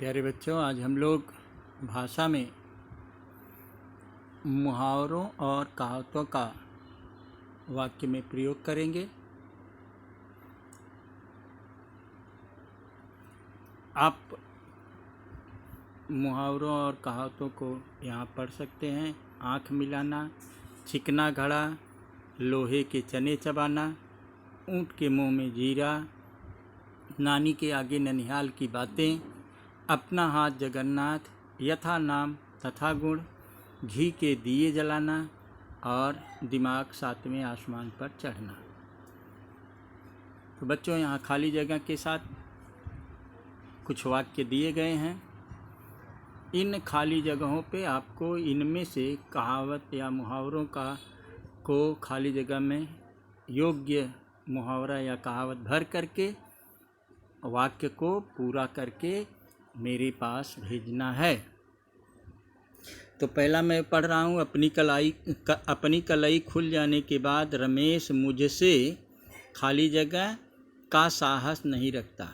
प्यारे बच्चों, आज हम लोग भाषा में मुहावरों और कहावतों का वाक्य में प्रयोग करेंगे। आप मुहावरों और कहावतों को यहाँ पढ़ सकते हैं। आँख मिलाना, चिकना घड़ा, लोहे के चने चबाना, ऊँट के मुंह में जीरा, नानी के आगे ननिहाल की बातें, अपना हाथ जगन्नाथ, यथा नाम तथा गुण, घी के दिए जलाना और दिमाग सातवें आसमान पर चढ़ना। तो बच्चों, यहाँ खाली जगह के साथ कुछ वाक्य दिए गए हैं। इन खाली जगहों पे आपको इनमें से कहावत या मुहावरों को खाली जगह में योग्य मुहावरा या कहावत भर करके वाक्य को पूरा करके मेरे पास भेजना है। तो पहला मैं पढ़ रहा हूँ। अपनी कलाई खुल जाने के बाद रमेश मुझसे खाली जगह का साहस नहीं रखता।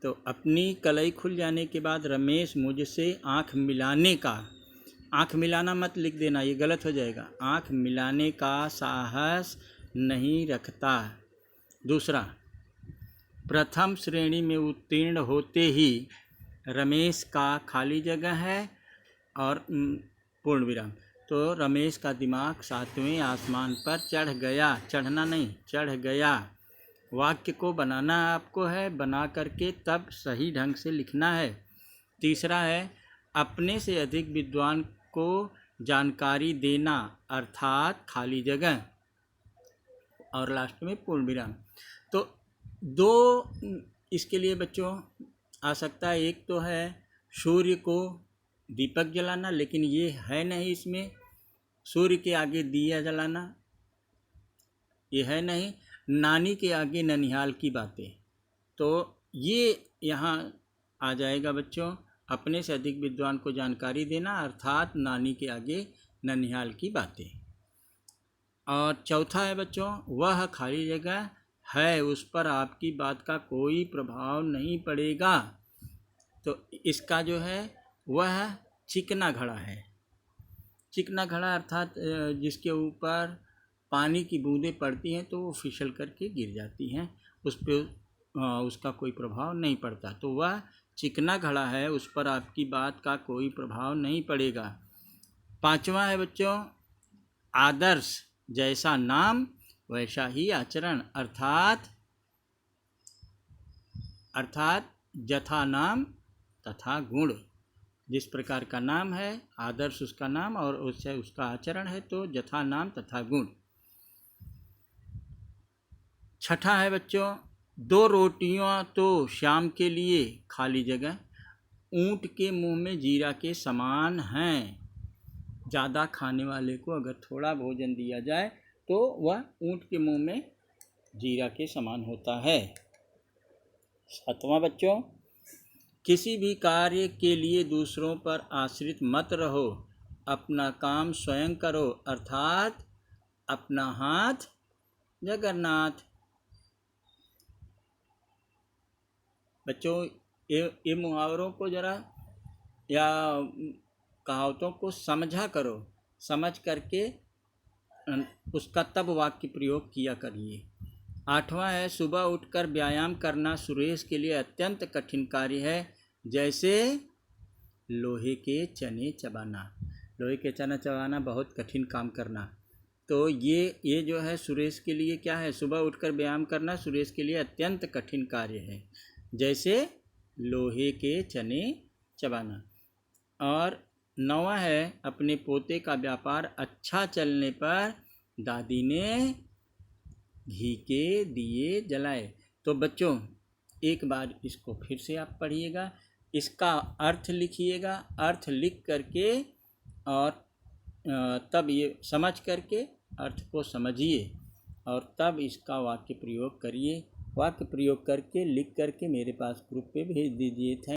तो अपनी कलाई खुल जाने के बाद रमेश मुझसे आँख मिलाना मत लिख देना, ये गलत हो जाएगा। आँख मिलाने का साहस नहीं रखता। दूसरा, प्रथम श्रेणी में उत्तीर्ण होते ही रमेश का खाली जगह है और पूर्ण विराम। तो रमेश का दिमाग सातवें आसमान पर चढ़ गया, चढ़ना नहीं, चढ़ गया। वाक्य को बनाना आपको है, बना करके तब सही ढंग से लिखना है। तीसरा है, अपने से अधिक विद्वान को जानकारी देना, अर्थात खाली जगह। और लास्ट में पूर्ण विराम। तो दो इसके लिए बच्चों आ सकता है। एक तो है सूर्य को दीपक जलाना, लेकिन ये है नहीं इसमें। सूर्य के आगे दिया जलाना ये है नहीं। नानी के आगे ननिहाल की बातें, तो ये यहाँ आ जाएगा बच्चों। अपने से अधिक विद्वान को जानकारी देना, अर्थात नानी के आगे ननिहाल की बातें। और चौथा है बच्चों, वह खाली जगह है, उस पर आपकी बात का कोई प्रभाव नहीं पड़ेगा। तो इसका जो है वह चिकना घड़ा है। चिकना घड़ा अर्थात जिसके ऊपर पानी की बूंदें पड़ती हैं तो वो फिसल करके गिर जाती हैं, उस पर उसका कोई प्रभाव नहीं पड़ता। तो वह चिकना घड़ा है, उस पर आपकी बात का कोई प्रभाव नहीं पड़ेगा। पांचवा है बच्चों, आदर्श जैसा नाम वैसा ही आचरण, अर्थात जथा नाम तथा गुण। जिस प्रकार का नाम है, आदर्श उसका नाम और उससे उसका आचरण है, तो जथा नाम तथा गुण। छठा है बच्चों, दो रोटियां तो शाम के लिए खाली जगह ऊँट के मुंह में जीरा के समान हैं। ज़्यादा खाने वाले को अगर थोड़ा भोजन दिया जाए तो वह ऊँट के मुंह में जीरा के समान होता है। सातवां बच्चों, किसी भी कार्य के लिए दूसरों पर आश्रित मत रहो, अपना काम स्वयं करो, अर्थात अपना हाथ जगन्नाथ। बच्चों, ये मुहावरों को ज़रा या कहावतों को समझा करो, समझ करके उसका तब वाक्य प्रयोग किया करिए। आठवां है, सुबह उठकर व्यायाम करना सुरेश के लिए अत्यंत कठिन कार्य है, जैसे लोहे के चने चबाना। लोहे के चना चबाना बहुत कठिन काम करना। तो ये जो है सुरेश के लिए क्या है, सुबह उठकर व्यायाम करना सुरेश के लिए अत्यंत कठिन कार्य है, जैसे लोहे के चने चबाना। और नौवां है, अपने पोते का व्यापार अच्छा चलने पर दादी ने घी के दिए जलाए। तो बच्चों, एक बार इसको फिर से आप पढ़िएगा, इसका अर्थ लिखिएगा, अर्थ लिख करके और तब ये समझ करके अर्थ को समझिए और तब इसका वाक्य प्रयोग करिए। वाक्य प्रयोग करके लिख करके मेरे पास ग्रुप पे भेज दीजिए। थैंक